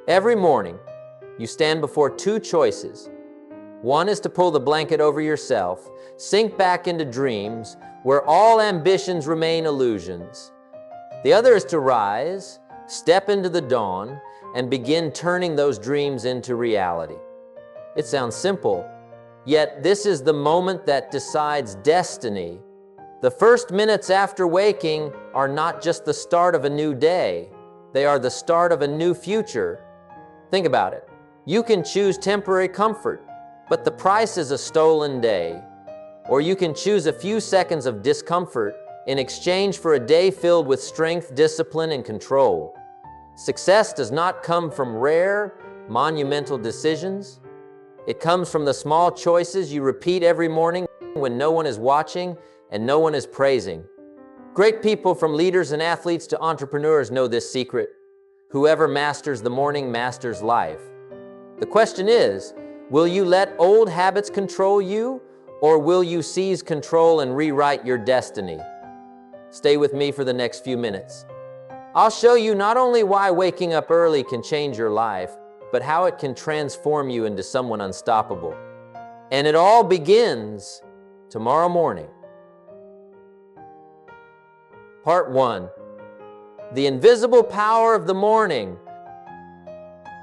Every morning, you stand before two choices. One is to pull the blanket over yourself, sink back into dreams where all ambitions remain illusions. The other is to rise, step into the dawn, and begin turning those dreams into reality. It sounds simple, yet this is the moment that decides destiny. The first minutes after waking are not just the start of a new day, they are the start of a new future. Think about it. You can choose temporary comfort, but the price is a stolen day. Or you can choose a few seconds of discomfort in exchange for a day filled with strength, discipline, and control. Success does not come from rare, monumental decisions. It comes from the small choices you repeat every morning when no one is watching and no one is praising. Great people, from leaders and athletes to entrepreneurs, know this secret. Whoever masters the morning masters life. The question is, will you let old habits control you, or will you seize control and rewrite your destiny? Stay with me for the next few minutes. I'll show you not only why waking up early can change your life, but how it can transform you into someone unstoppable. And it all begins tomorrow morning. Part 1. The invisible power of the morning.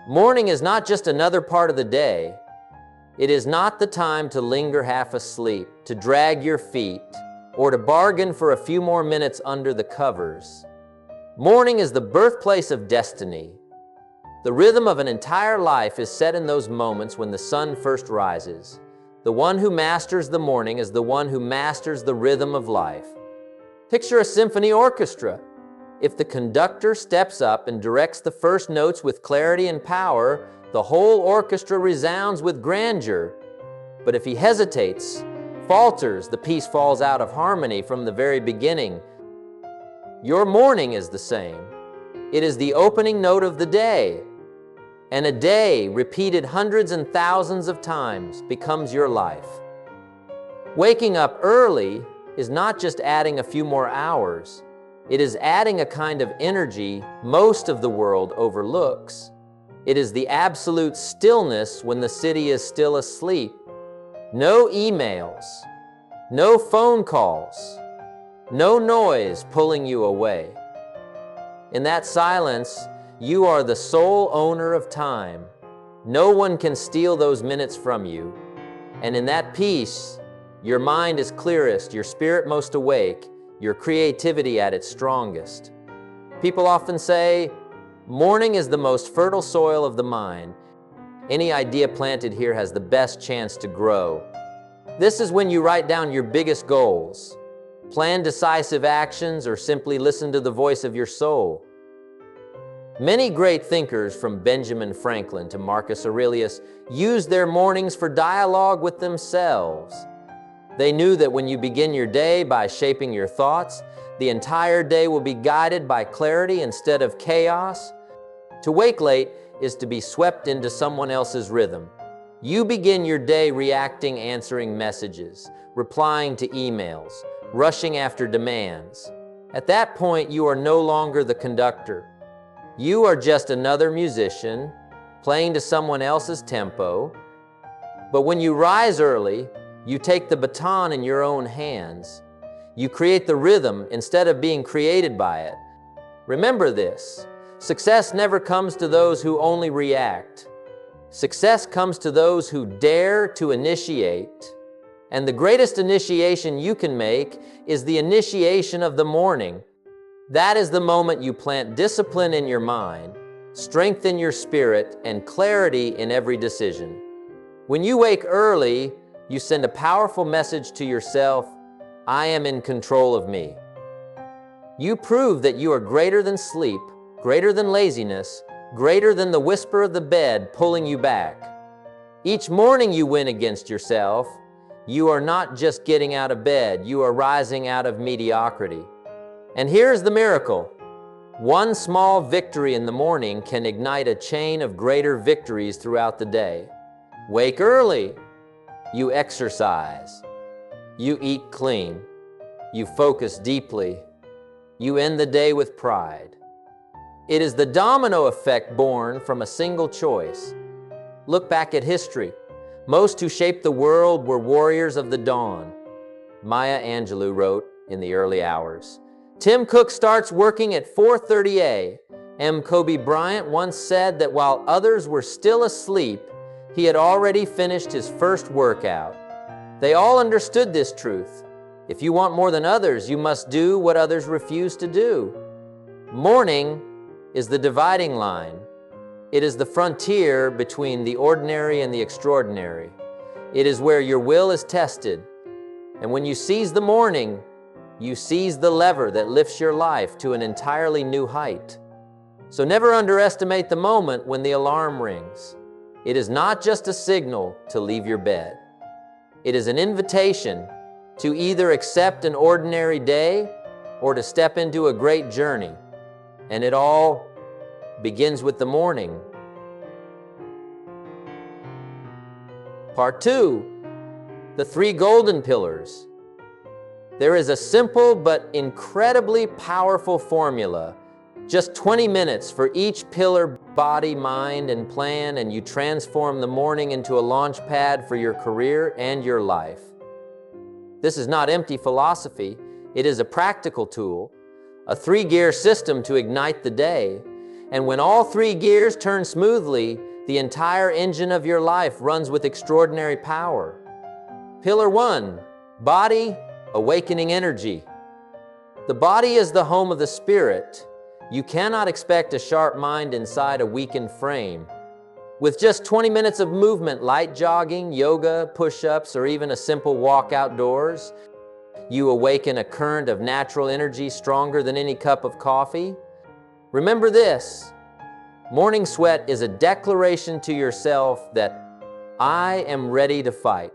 Morning is not just another part of the day. It is not the time to linger half asleep, to drag your feet, or to bargain for a few more minutes under the covers. Morning is the birthplace of destiny. The rhythm of an entire life is set in those moments when the sun first rises. The one who masters the morning is the one who masters the rhythm of life. Picture a symphony orchestra. If the conductor steps up and directs the first notes with clarity and power, the whole orchestra resounds with grandeur. But if he hesitates, falters, the piece falls out of harmony from the very beginning. Your morning is the same. It is the opening note of the day. And a day repeated hundreds and thousands of times becomes your life. Waking up early is not just adding a few more hours. It is adding a kind of energy most of the world overlooks. It is the absolute stillness when the city is still asleep. No emails, no phone calls, no noise pulling you away. In that silence, you are the sole owner of time. No one can steal those minutes from you. And in that peace, your mind is clearest, your spirit most awake, your creativity at its strongest. People often say, morning is the most fertile soil of the mind. Any idea planted here has the best chance to grow. This is when you write down your biggest goals, plan decisive actions, or simply listen to the voice of your soul. Many great thinkers, from Benjamin Franklin to Marcus Aurelius, used their mornings for dialogue with themselves. They knew that when you begin your day by shaping your thoughts, the entire day will be guided by clarity instead of chaos. To wake late is to be swept into someone else's rhythm. You begin your day reacting, answering messages, replying to emails, rushing after demands. At that point, you are no longer the conductor. You are just another musician, playing to someone else's tempo. But when you rise early, you take the baton in your own hands. You create the rhythm instead of being created by it. Remember this: success never comes to those who only react. Success comes to those who dare to initiate. And the greatest initiation you can make is the initiation of the morning. That is the moment you plant discipline in your mind, strength in your spirit, and clarity in every decision. When you wake early, you send a powerful message to yourself: I am in control of me. You prove that you are greater than sleep, greater than laziness, greater than the whisper of the bed pulling you back. Each morning you win against yourself. You are not just getting out of bed, you are rising out of mediocrity. And here's the miracle. One small victory in the morning can ignite a chain of greater victories throughout the day. Wake early. You exercise. You eat clean. You focus deeply. You end the day with pride. It is the domino effect born from a single choice. Look back at history. Most who shaped the world were warriors of the dawn. Maya Angelou wrote in the early hours. Tim Cook starts working at 4:30 a.m. Kobe Bryant once said that while others were still asleep, he had already finished his first workout. They all understood this truth. If you want more than others, you must do what others refuse to do. Morning is the dividing line. It is the frontier between the ordinary and the extraordinary. It is where your will is tested. And when you seize the morning, you seize the lever that lifts your life to an entirely new height. So never underestimate the moment when the alarm rings. It is not just a signal to leave your bed. It is an invitation to either accept an ordinary day or to step into a great journey. And it all begins with the morning. Part 2, the 3 golden pillars. There is a simple but incredibly powerful formula. Just 20 minutes for each pillar, body, mind, and plan, and you transform the morning into a launch pad for your career and your life. This is not empty philosophy. It is a practical tool, a 3-gear system to ignite the day. And when all 3 gears turn smoothly, the entire engine of your life runs with extraordinary power. Pillar 1, body, awakening energy. The body is the home of the spirit. You cannot expect a sharp mind inside a weakened frame. With just 20 minutes of movement, light jogging, yoga, push-ups, or even a simple walk outdoors, you awaken a current of natural energy stronger than any cup of coffee. Remember this, morning sweat is a declaration to yourself that I am ready to fight.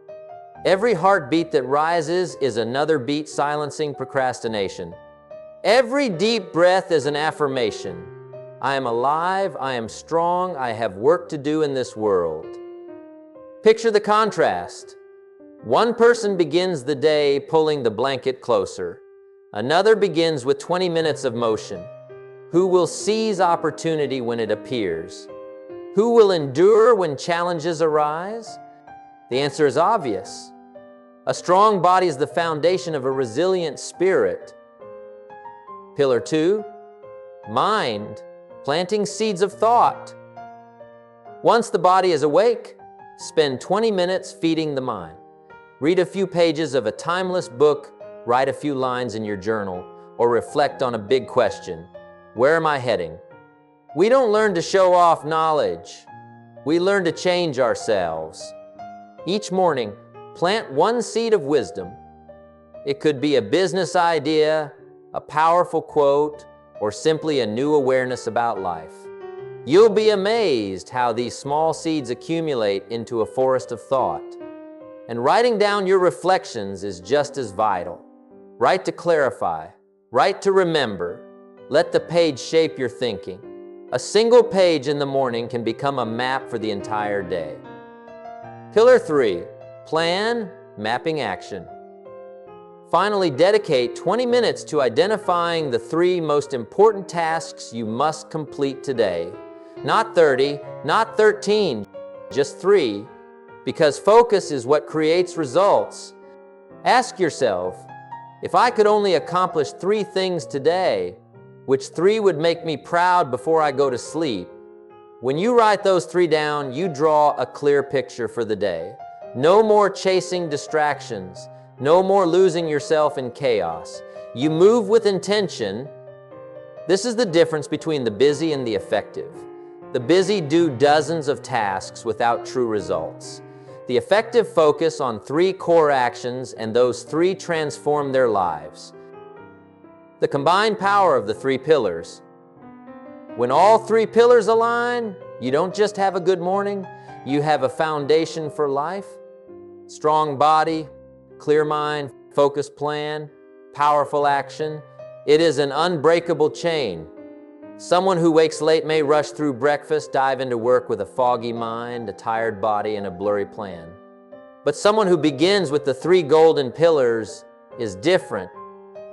Every heartbeat that rises is another beat silencing procrastination. Every deep breath is an affirmation. I am alive, I am strong, I have work to do in this world. Picture the contrast. One person begins the day pulling the blanket closer. Another begins with 20 minutes of motion. Who will seize opportunity when it appears? Who will endure when challenges arise? The answer is obvious. A strong body is the foundation of a resilient spirit. Pillar 2, mind, planting seeds of thought. Once the body is awake, spend 20 minutes feeding the mind. Read a few pages of a timeless book, write a few lines in your journal, or reflect on a big question. Where am I heading? We don't learn to show off knowledge. We learn to change ourselves. Each morning, plant one seed of wisdom. It could be a business idea, a powerful quote, or simply a new awareness about life. You'll be amazed how these small seeds accumulate into a forest of thought. And writing down your reflections is just as vital. Write to clarify, write to remember. Let the page shape your thinking. A single page in the morning can become a map for the entire day. Pillar 3, plan, mapping action. Finally, dedicate 20 minutes to identifying the 3 most important tasks you must complete today. Not 30, not 13, just 3, because focus is what creates results. Ask yourself, if I could only accomplish 3 things today, which 3 would make me proud before I go to sleep? When you write those 3 down, you draw a clear picture for the day. No more chasing distractions. No more losing yourself in chaos. You move with intention. This is the difference between the busy and the effective. The busy do dozens of tasks without true results. The effective focus on 3 core actions, and those 3 transform their lives. The combined power of the 3 pillars. When all 3 pillars align, you don't just have a good morning, you have a foundation for life. Strong body, clear mind, focused plan, powerful action. It is an unbreakable chain. Someone who wakes late may rush through breakfast, dive into work with a foggy mind, a tired body, and a blurry plan. But someone who begins with the 3 golden pillars is different.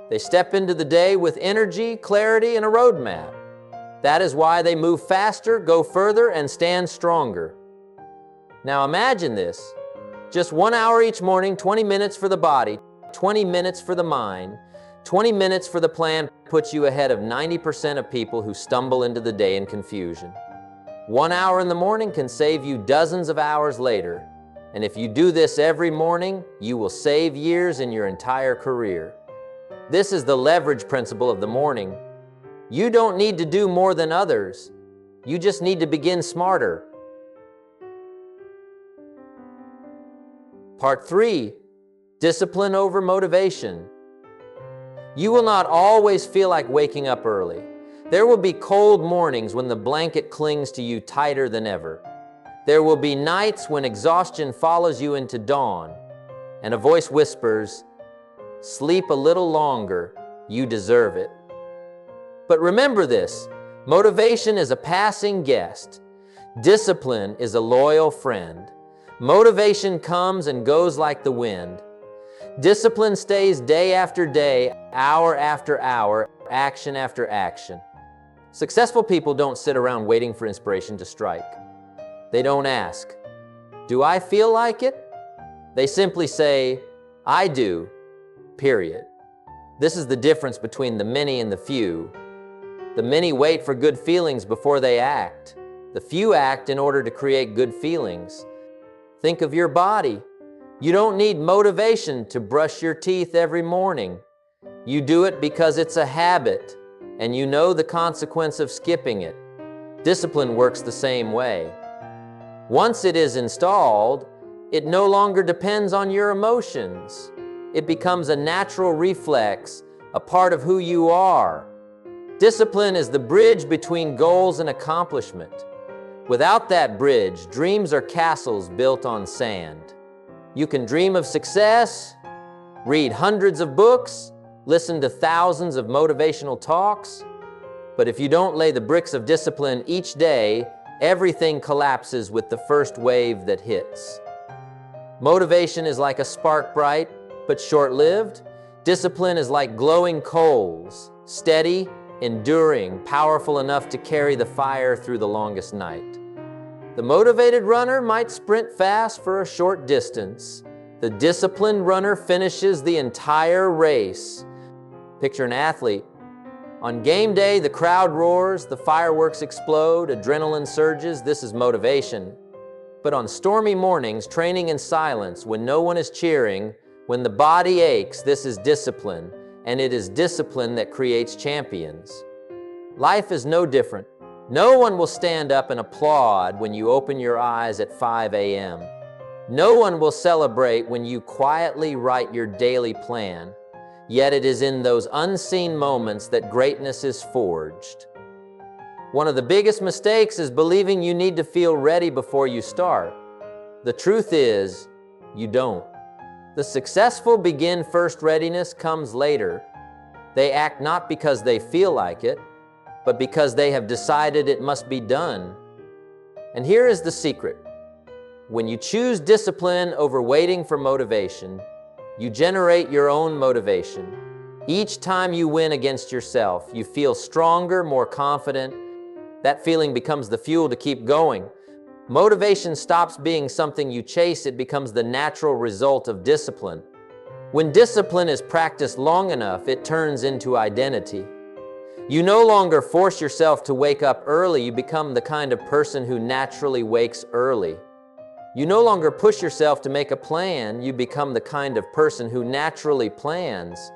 They step into the day with energy, clarity, and a roadmap. That is why they move faster, go further, and stand stronger. Now imagine this. Just 1 hour each morning, 20 minutes for the body, 20 minutes for the mind, 20 minutes for the plan puts you ahead of 90% of people who stumble into the day in confusion. 1 hour in the morning can save you dozens of hours later. And if you do this every morning, you will save years in your entire career. This is the leverage principle of the morning. You don't need to do more than others. You just need to begin smarter. Part 3, discipline over motivation. You will not always feel like waking up early. There will be cold mornings when the blanket clings to you tighter than ever. There will be nights when exhaustion follows you into dawn, and a voice whispers, "Sleep a little longer, you deserve it." But remember this, motivation is a passing guest. Discipline is a loyal friend. Motivation comes and goes like the wind. Discipline stays day after day, hour after hour, action after action. Successful people don't sit around waiting for inspiration to strike. They don't ask, "Do I feel like it?" They simply say, "I do," period. This is the difference between the many and the few. The many wait for good feelings before they act. The few act in order to create good feelings. Think of your body. You don't need motivation to brush your teeth every morning. You do it because it's a habit, and you know the consequence of skipping it. Discipline works the same way. Once it is installed, it no longer depends on your emotions. It becomes a natural reflex, a part of who you are. Discipline is the bridge between goals and accomplishment. Without that bridge, dreams are castles built on sand. You can dream of success, read hundreds of books, listen to thousands of motivational talks, but if you don't lay the bricks of discipline each day, everything collapses with the first wave that hits. Motivation is like a spark, bright but short-lived. Discipline is like glowing coals, steady, enduring, powerful enough to carry the fire through the longest night. The motivated runner might sprint fast for a short distance. The disciplined runner finishes the entire race. Picture an athlete. On game day, the crowd roars, the fireworks explode, adrenaline surges. This is motivation. But on stormy mornings, training in silence, when no one is cheering, when the body aches, this is discipline. And it is discipline that creates champions. Life is no different. No one will stand up and applaud when you open your eyes at 5 a.m. No one will celebrate when you quietly write your daily plan. Yet it is in those unseen moments that greatness is forged. One of the biggest mistakes is believing you need to feel ready before you start. The truth is, you don't. The successful begin first, readiness comes later. They act not because they feel like it, but because they have decided it must be done. And here is the secret. When you choose discipline over waiting for motivation, you generate your own motivation. Each time you win against yourself, you feel stronger, more confident. That feeling becomes the fuel to keep going. Motivation stops being something you chase, it becomes the natural result of discipline. When discipline is practiced long enough, it turns into identity. You no longer force yourself to wake up early, you become the kind of person who naturally wakes early. You no longer push yourself to make a plan, you become the kind of person who naturally plans.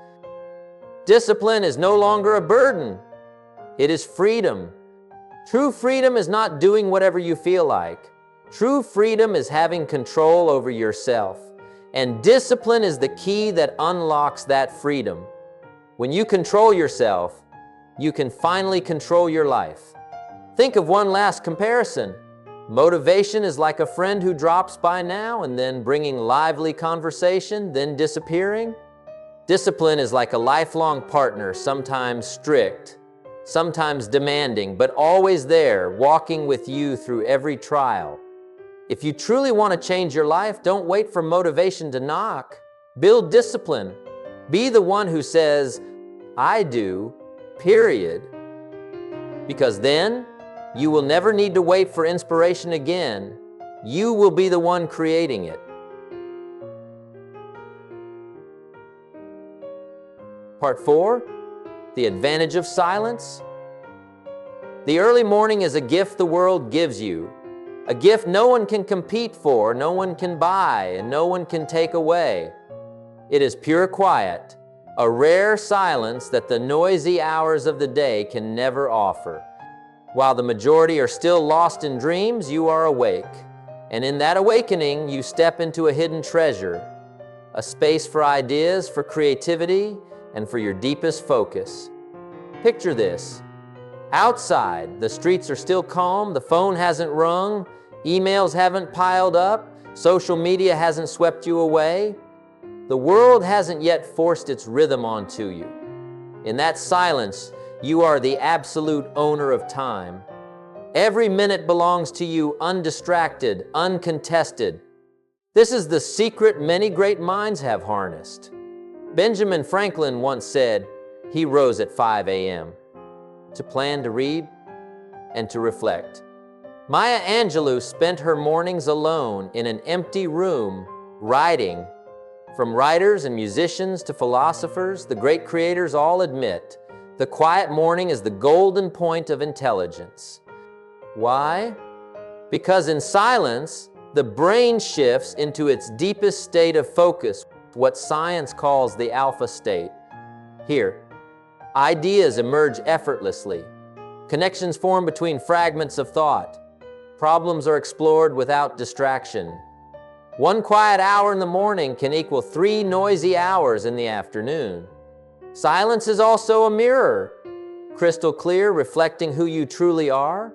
Discipline is no longer a burden, it is freedom. True freedom is not doing whatever you feel like. True freedom is having control over yourself. And discipline is the key that unlocks that freedom. When you control yourself, you can finally control your life. Think of one last comparison. Motivation is like a friend who drops by now and then bringing lively conversation, then disappearing. Discipline is like a lifelong partner, sometimes strict, sometimes demanding, but always there, walking with you through every trial. If you truly want to change your life, don't wait for motivation to knock. Build discipline. Be the one who says, "I do," period. because then you will never need to wait for inspiration again. You will be the one creating it. Part 4, the advantage of silence. The early morning is a gift the world gives you, a gift no one can compete for, no one can buy, and no one can take away. It is pure quiet, a rare silence that the noisy hours of the day can never offer. While the majority are still lost in dreams, you are awake. And in that awakening, you step into a hidden treasure, a space for ideas, for creativity, and for your deepest focus. Picture this. Outside, the streets are still calm, the phone hasn't rung, emails haven't piled up, social media hasn't swept you away. The world hasn't yet forced its rhythm onto you. In that silence, you are the absolute owner of time. Every minute belongs to you, undistracted, uncontested. This is the secret many great minds have harnessed. Benjamin Franklin once said he rose at 5 a.m. to plan, to read, and to reflect. Maya Angelou spent her mornings alone in an empty room, writing. From writers and musicians to philosophers, the great creators all admit the quiet morning is the golden point of intelligence. Why? Because in silence, the brain shifts into its deepest state of focus, what science calls the alpha state. Here, ideas emerge effortlessly. Connections form between fragments of thought. Problems are explored without distraction. One quiet hour in the morning can equal 3 noisy hours in the afternoon. Silence is also a mirror, crystal clear, reflecting who you truly are.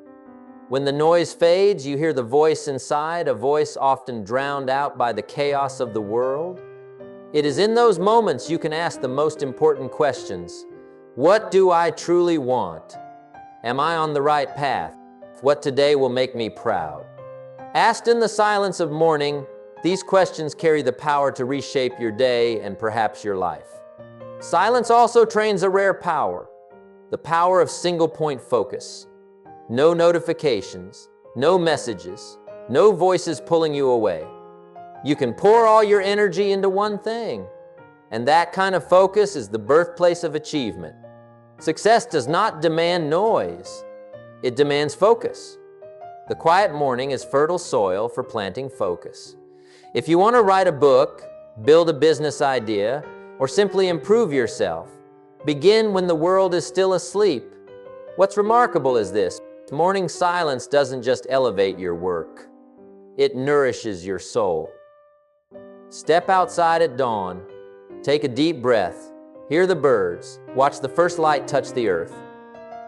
When the noise fades, you hear the voice inside, a voice often drowned out by the chaos of the world. It is in those moments you can ask the most important questions. What do I truly want? Am I on the right path? What today will make me proud? Asked in the silence of morning, these questions carry the power to reshape your day and perhaps your life. Silence also trains a rare power, the power of single-point focus. No notifications, no messages, no voices pulling you away. You can pour all your energy into one thing, and that kind of focus is the birthplace of achievement. Success does not demand noise, it demands focus. The quiet morning is fertile soil for planting focus. If you want to write a book, build a business idea, or simply improve yourself, begin when the world is still asleep. What's remarkable is this: morning silence doesn't just elevate your work, it nourishes your soul. Step outside at dawn, take a deep breath, hear the birds, watch the first light touch the earth.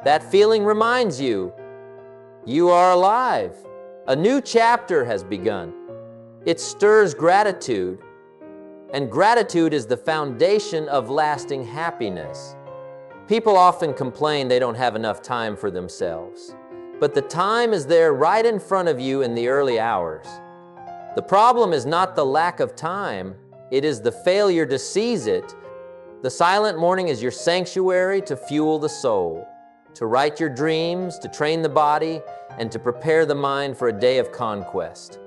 That feeling reminds you, you are alive. A new chapter has begun. It stirs gratitude, and gratitude is the foundation of lasting happiness. People often complain they don't have enough time for themselves, but the time is there right in front of you in the early hours. The problem is not the lack of time, it is the failure to seize it. The silent morning is your sanctuary to fuel the soul, to write your dreams, to train the body, and to prepare the mind for a day of conquest.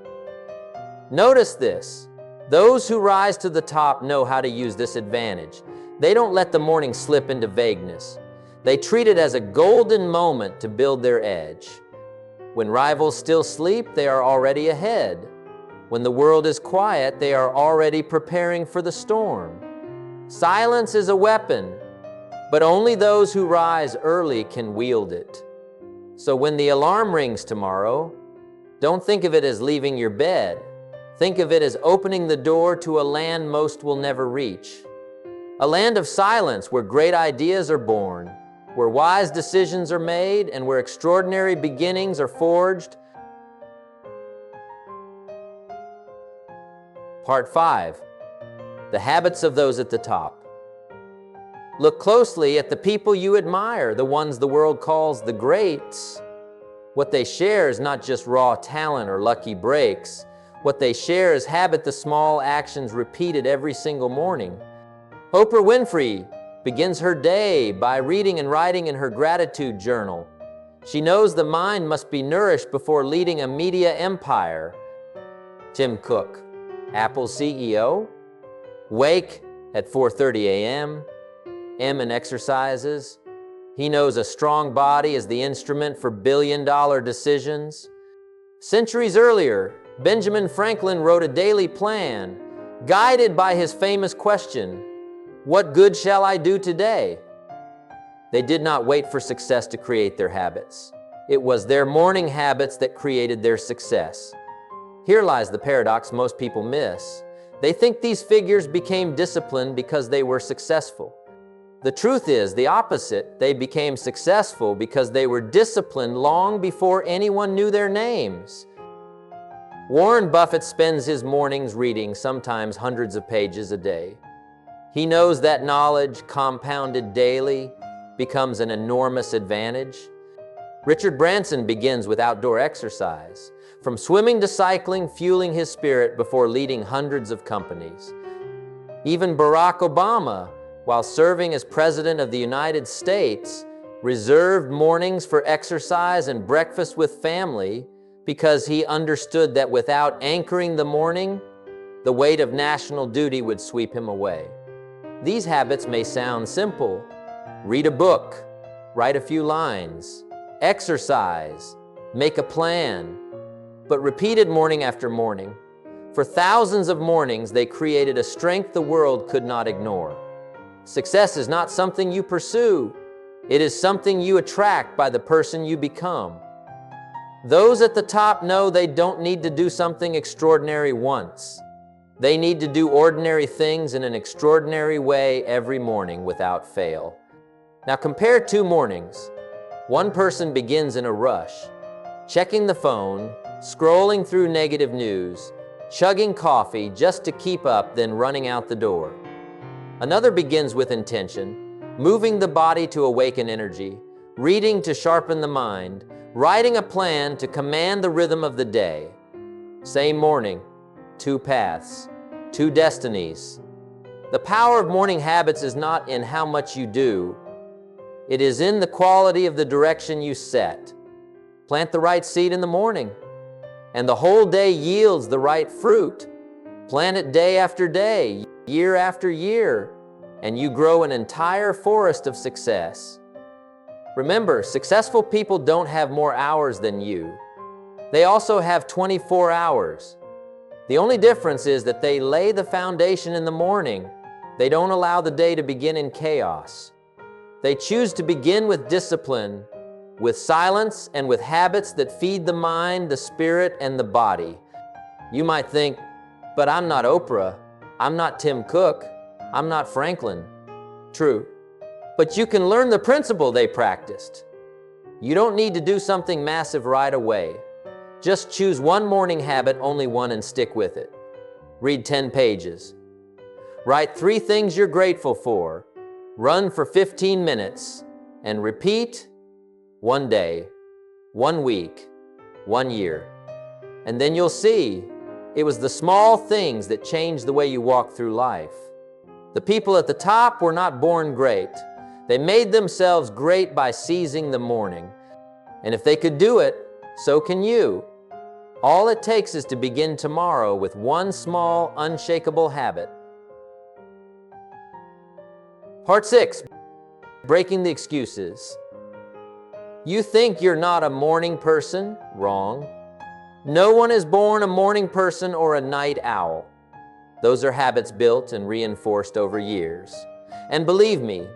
Notice this: those who rise to the top know how to use this advantage. They don't let the morning slip into vagueness. They treat it as a golden moment to build their edge. When rivals still sleep, they are already ahead. When the world is quiet, they are already preparing for the storm. Silence is a weapon, but only those who rise early can wield it. So when the alarm rings tomorrow, don't think of it as leaving your bed. Think of it as opening the door to a land most will never reach. A land of silence where great ideas are born, where wise decisions are made, and where extraordinary beginnings are forged. Part 5, the habits of those at the top. Look closely at the people you admire, the ones the world calls the greats. What they share is not just raw talent or lucky breaks. What they share is habit, the small actions repeated every single morning. Oprah Winfrey begins her day by reading and writing in her gratitude journal. She knows the mind must be nourished before leading a media empire. Tim Cook, Apple CEO, wake at 4:30 a.m., and exercises. He knows a strong body is the instrument for billion-dollar decisions. Centuries earlier, Benjamin Franklin wrote a daily plan, guided by his famous question, "What good shall I do today?" They did not wait for success to create their habits. It was their morning habits that created their success. Here lies the paradox most people miss. They think these figures became disciplined because they were successful. The truth is the opposite. They became successful because they were disciplined long before anyone knew their names. Warren Buffett spends his mornings reading sometimes hundreds of pages a day. He knows that knowledge, compounded daily, becomes an enormous advantage. Richard Branson begins with outdoor exercise, from swimming to cycling, fueling his spirit before leading hundreds of companies. Even Barack Obama, while serving as President of the United States, reserved mornings for exercise and breakfast with family because he understood that without anchoring the morning, the weight of national duty would sweep him away. These habits may sound simple. Read a book, write a few lines, exercise, make a plan, but repeated morning after morning. For thousands of mornings, they created a strength the world could not ignore. Success is not something you pursue. It is something you attract by the person you become. Those at the top know they don't need to do something extraordinary once. They need to do ordinary things in an extraordinary way every morning without fail. Now compare two mornings. One person begins in a rush, checking the phone, scrolling through negative news, chugging coffee just to keep up, then running out the door. Another begins with intention, moving the body to awaken energy, reading to sharpen the mind, writing a plan to command the rhythm of the day. Same morning, two paths, two destinies. The power of morning habits is not in how much you do. It is in the quality of the direction you set. Plant the right seed in the morning, and the whole day yields the right fruit. Plant it day after day, year after year, and you grow an entire forest of success. Remember, successful people don't have more hours than you. They also have 24 hours. The only difference is that they lay the foundation in the morning. They don't allow the day to begin in chaos. They choose to begin with discipline, with silence, and with habits that feed the mind, the spirit, and the body. You might think, but I'm not Oprah, I'm not Tim Cook, I'm not Franklin. True, but you can learn the principle they practiced. You don't need to do something massive right away. Just choose one morning habit, only one, and stick with it. Read 10 pages. Write 3 things you're grateful for. Run for 15 minutes, and repeat 1 day, 1 week, 1 year. And then you'll see it was the small things that changed the way you walk through life. The people at the top were not born great. They made themselves great by seizing the morning. And if they could do it, so can you. All it takes is to begin tomorrow with one small, unshakable habit. Part 6, breaking the excuses. You think you're not a morning person? Wrong. No one is born a morning person or a night owl. Those are habits built and reinforced over years. And believe me,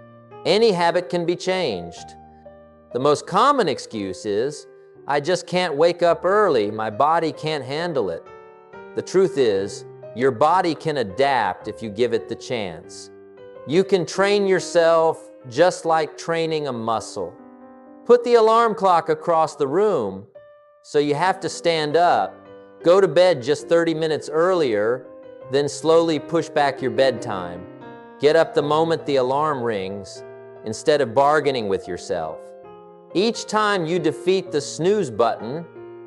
any habit can be changed. The most common excuse is, I just can't wake up early, my body can't handle it. The truth is, your body can adapt if you give it the chance. You can train yourself just like training a muscle. Put the alarm clock across the room, so you have to stand up. Go to bed just 30 minutes earlier, then slowly push back your bedtime. Get up the moment the alarm rings, instead of bargaining with yourself. Each time you defeat the snooze button,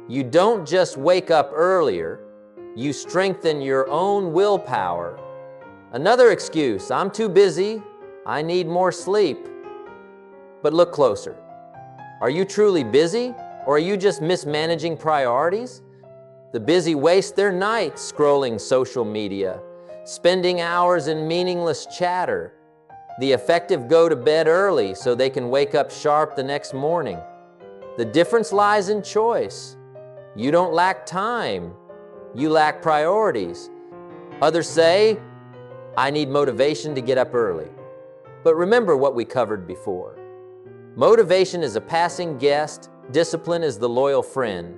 you don't just wake up earlier, you strengthen your own willpower. Another excuse, I'm too busy, I need more sleep. But look closer. Are you truly busy, or are you just mismanaging priorities? The busy waste their nights scrolling social media, spending hours in meaningless chatter. The effective go to bed early so they can wake up sharp the next morning. The difference lies in choice. You don't lack time, you lack priorities. Others say, I need motivation to get up early. But remember what we covered before. Motivation is a passing guest, discipline is the loyal friend.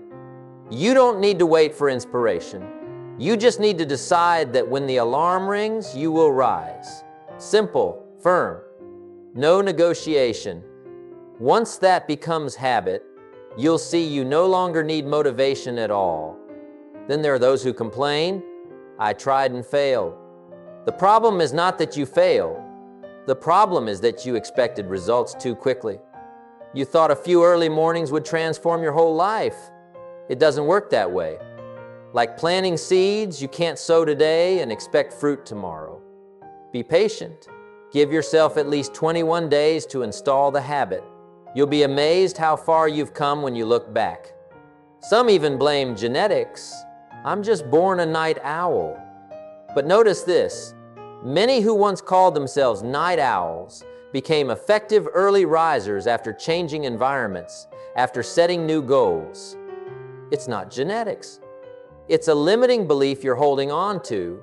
You don't need to wait for inspiration. You just need to decide that when the alarm rings, you will rise. Simple, firm, no negotiation. Once that becomes habit, you'll see you no longer need motivation at all. Then there are those who complain, I tried and failed. The problem is not that you failed. The problem is that you expected results too quickly. You thought a few early mornings would transform your whole life. It doesn't work that way. Like planting seeds, you can't sow today and expect fruit tomorrow. Be patient. Give yourself at least 21 days to install the habit. You'll be amazed how far you've come when you look back. Some even blame genetics. I'm just born a night owl. But notice this, many who once called themselves night owls became effective early risers after changing environments, after setting new goals. It's not genetics. It's a limiting belief you're holding on to,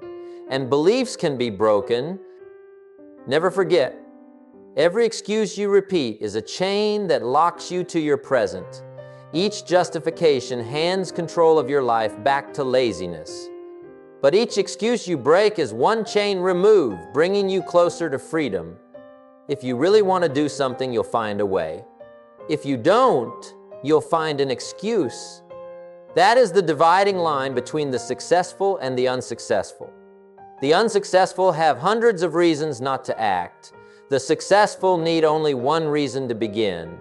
and beliefs can be broken. Never forget, every excuse you repeat is a chain that locks you to your present. Each justification hands control of your life back to laziness. But each excuse you break is one chain removed, bringing you closer to freedom. If you really want to do something, you'll find a way. If you don't, you'll find an excuse. That is the dividing line between the successful and the unsuccessful. The unsuccessful have hundreds of reasons not to act. The successful need only one reason to begin.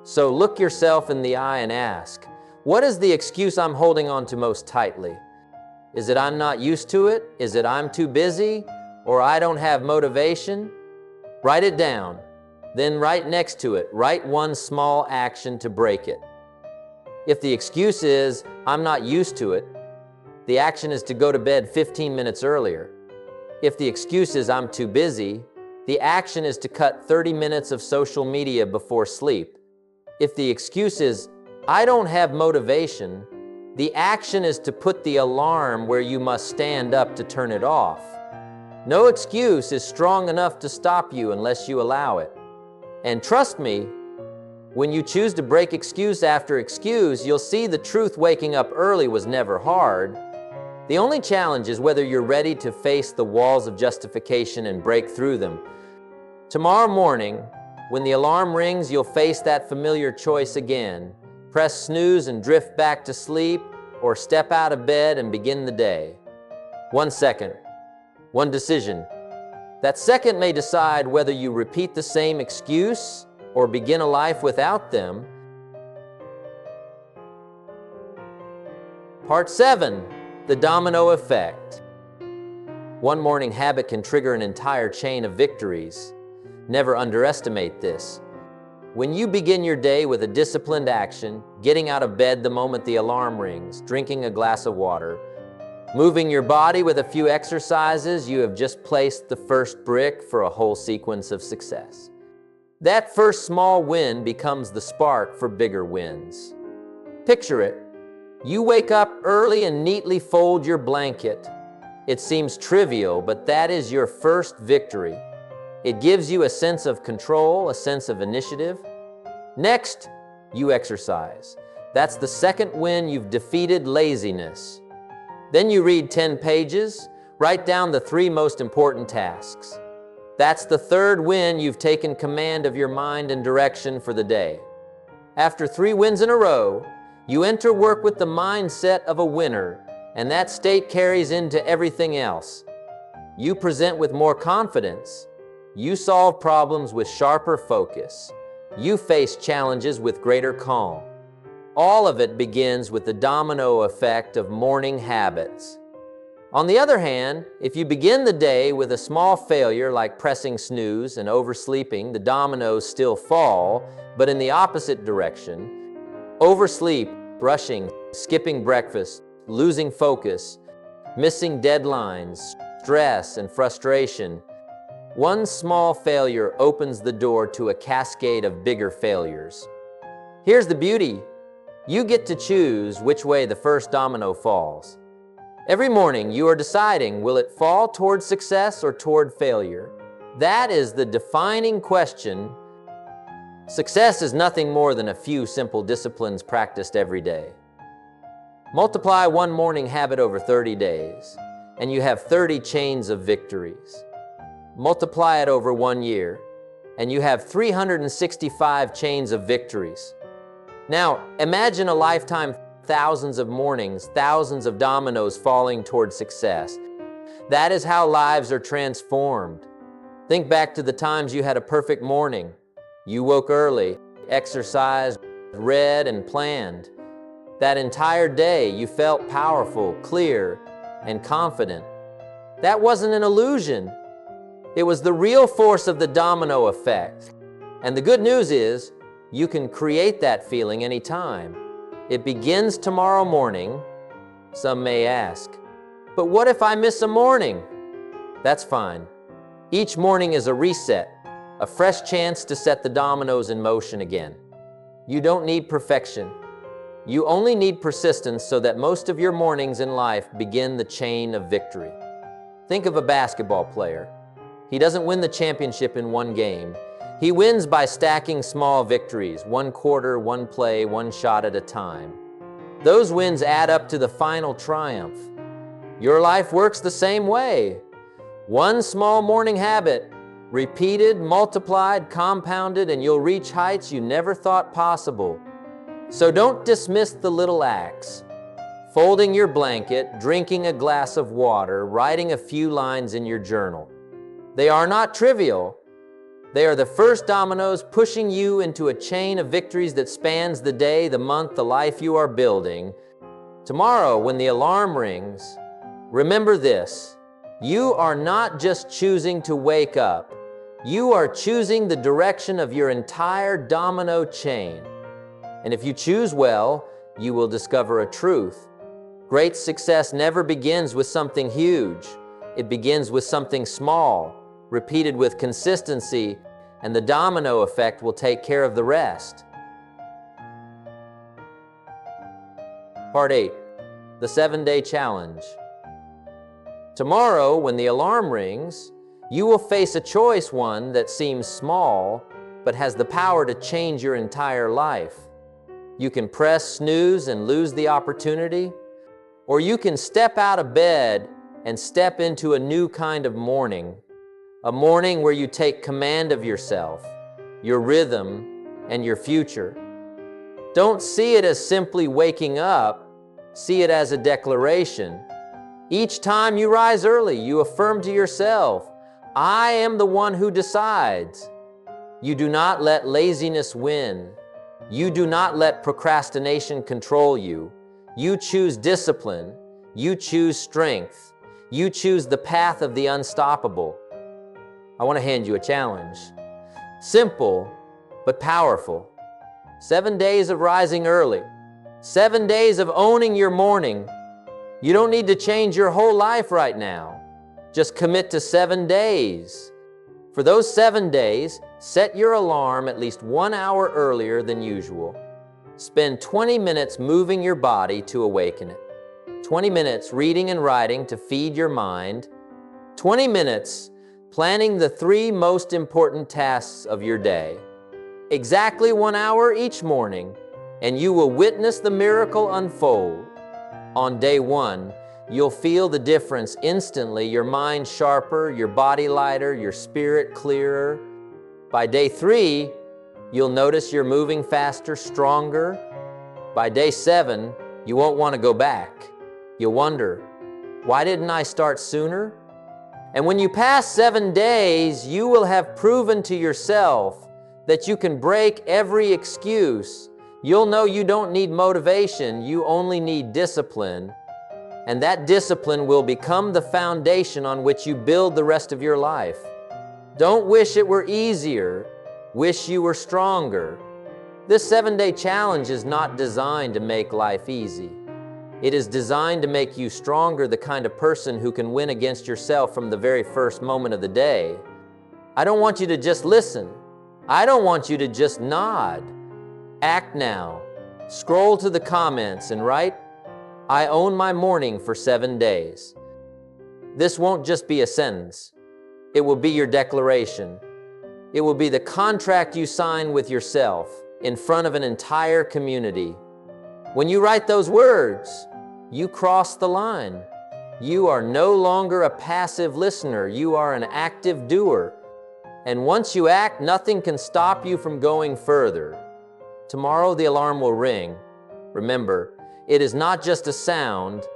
So look yourself in the eye and ask, what is the excuse I'm holding on to most tightly? Is it I'm not used to it? Is it I'm too busy? Or I don't have motivation? Write it down. Then right next to it, write one small action to break it. If the excuse is, I'm not used to it, the action is to go to bed 15 minutes earlier. If the excuse is, I'm too busy, the action is to cut 30 minutes of social media before sleep. If the excuse is, I don't have motivation, the action is to put the alarm where you must stand up to turn it off. No excuse is strong enough to stop you unless you allow it. And trust me, when you choose to break excuse after excuse, you'll see the truth. Waking up early was never hard. The only challenge is whether you're ready to face the walls of justification and break through them. Tomorrow morning, when the alarm rings, you'll face that familiar choice again. Press snooze and drift back to sleep, or step out of bed and begin the day. 1 second. One decision. That second may decide whether you repeat the same excuse or begin a life without them. Part 7, the domino effect. One morning habit can trigger an entire chain of victories. Never underestimate this. When you begin your day with a disciplined action, getting out of bed the moment the alarm rings, drinking a glass of water, moving your body with a few exercises, you have just placed the first brick for a whole sequence of success. That first small win becomes the spark for bigger wins. Picture it. You wake up early and neatly fold your blanket. It seems trivial, but that is your first victory. It gives you a sense of control, a sense of initiative. Next, you exercise. That's the second win. You've defeated laziness. Then you read 10 pages, write down the 3 most important tasks. That's the third win. You've taken command of your mind and direction for the day. After 3 wins in a row, you enter work with the mindset of a winner, and that state carries into everything else. You present with more confidence. You solve problems with sharper focus. You face challenges with greater calm. All of it begins with the domino effect of morning habits. On the other hand, if you begin the day with a small failure like pressing snooze and oversleeping, the dominoes still fall, but in the opposite direction. Oversleep, rushing, skipping breakfast, losing focus, missing deadlines, stress, and frustration. One small failure opens the door to a cascade of bigger failures. Here's the beauty. You get to choose which way the first domino falls. Every morning you are deciding, will it fall toward success or toward failure? That is the defining question. Success is nothing more than a few simple disciplines practiced every day. Multiply one morning habit over 30 days, and you have 30 chains of victories. Multiply it over 1 year, and you have 365 chains of victories. Now, imagine a lifetime, thousands of mornings, thousands of dominoes falling toward success. That is how lives are transformed. Think back to the times you had a perfect morning. You woke early, exercised, read, and planned. That entire day you felt powerful, clear, and confident. That wasn't an illusion. It was the real force of the domino effect. And the good news is, you can create that feeling anytime. It begins tomorrow morning. Some may ask, but what if I miss a morning? That's fine. Each morning is a reset, a fresh chance to set the dominoes in motion again. You don't need perfection. You only need persistence so that most of your mornings in life begin the chain of victory. Think of a basketball player. He doesn't win the championship in one game. He wins by stacking small victories, 1 quarter, 1 play, 1 shot at a time. Those wins add up to the final triumph. Your life works the same way. One small morning habit, repeated, multiplied, compounded, and you'll reach heights you never thought possible. So don't dismiss the little acts. Folding your blanket, drinking a glass of water, writing a few lines in your journal. They are not trivial. They are the first dominoes pushing you into a chain of victories that spans the day, the month, the life you are building. Tomorrow, when the alarm rings, remember this. You are not just choosing to wake up. You are choosing the direction of your entire domino chain. And if you choose well, you will discover a truth. Great success never begins with something huge. It begins with something small, repeated with consistency, and the domino effect will take care of the rest. Part 8, the 7-day challenge. Tomorrow, when the alarm rings, you will face a choice, one that seems small, but has the power to change your entire life. You can press snooze and lose the opportunity, or you can step out of bed and step into a new kind of morning. A morning where you take command of yourself, your rhythm, and your future. Don't see it as simply waking up. See it as a declaration. Each time you rise early, you affirm to yourself, I am the one who decides. You do not let laziness win. You do not let procrastination control you. You choose discipline. You choose strength. You choose the path of the unstoppable. I want to hand you a challenge. Simple, but powerful. 7 days of rising early. 7 days of owning your morning. You don't need to change your whole life right now. Just commit to 7 days. For those 7 days, set your alarm at least 1 hour earlier than usual. Spend 20 minutes moving your body to awaken it. 20 minutes reading and writing to feed your mind. 20 minutes planning the 3 most important tasks of your day. Exactly 1 hour each morning, and you will witness the miracle unfold. On day 1, you'll feel the difference instantly, your mind sharper, your body lighter, your spirit clearer. By day 3, you'll notice you're moving faster, stronger. By day 7, you won't want to go back. You'll wonder, why didn't I start sooner? And when you pass 7 days, you will have proven to yourself that you can break every excuse. You'll know you don't need motivation, you only need discipline. And that discipline will become the foundation on which you build the rest of your life. Don't wish it were easier, wish you were stronger. This 7-day challenge is not designed to make life easy. It is designed to make you stronger, the kind of person who can win against yourself from the very first moment of the day. I don't want you to just listen. I don't want you to just nod. Act now. Scroll to the comments and write, "I own my morning for 7 days." This won't just be a sentence. It will be your declaration. It will be the contract you sign with yourself in front of an entire community. When you write those words, you cross the line. You are no longer a passive listener. You are an active doer. And once you act, nothing can stop you from going further. Tomorrow the alarm will ring. Remember, it is not just a sound.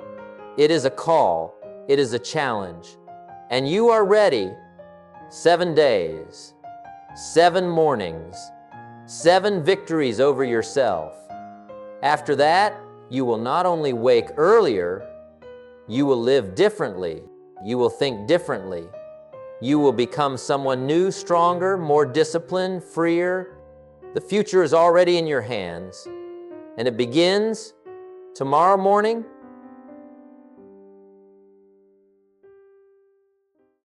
It is a call. It is a challenge. And you are ready. 7 days, 7 mornings, 7 victories over yourself. After that, you will not only wake earlier, you will live differently. You will think differently. You will become someone new, stronger, more disciplined, freer. The future is already in your hands, and it begins tomorrow morning